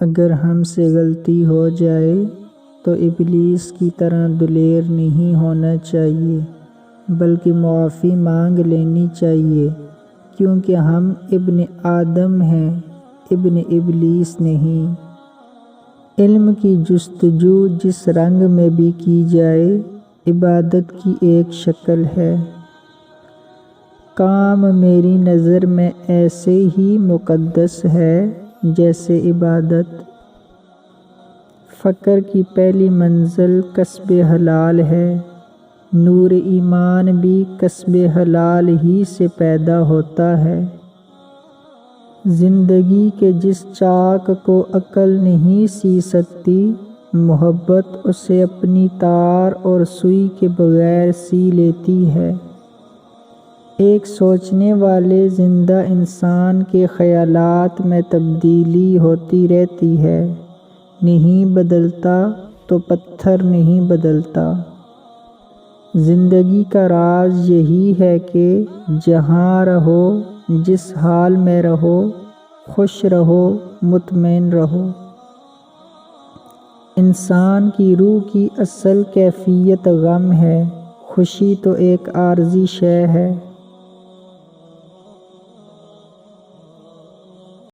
اگر ہم سے غلطی ہو جائے تو ابلیس کی طرح دلیر نہیں ہونا چاہیے، بلکہ معافی مانگ لینی چاہیے، کیونکہ ہم ابن آدم ہیں، ابن ابلیس نہیں۔ علم کی جستجو جس رنگ میں بھی کی جائے، عبادت کی ایک شکل ہے۔ کام میری نظر میں ایسے ہی مقدس ہے جیسے عبادت۔ فقر کی پہلی منزل کسب حلال ہے، نور ایمان بھی کسب حلال ہی سے پیدا ہوتا ہے۔ زندگی کے جس چاک کو عقل نہیں سی سکتی، محبت اسے اپنی تار اور سوئی کے بغیر سی لیتی ہے۔ ایک سوچنے والے زندہ انسان کے خیالات میں تبدیلی ہوتی رہتی ہے، نہیں بدلتا تو پتھر نہیں بدلتا۔ زندگی کا راز یہی ہے کہ جہاں رہو، جس حال میں رہو، خوش رہو، مطمئن رہو۔ انسان کی روح کی اصل کیفیت غم ہے، خوشی تو ایک عارضی شے ہے۔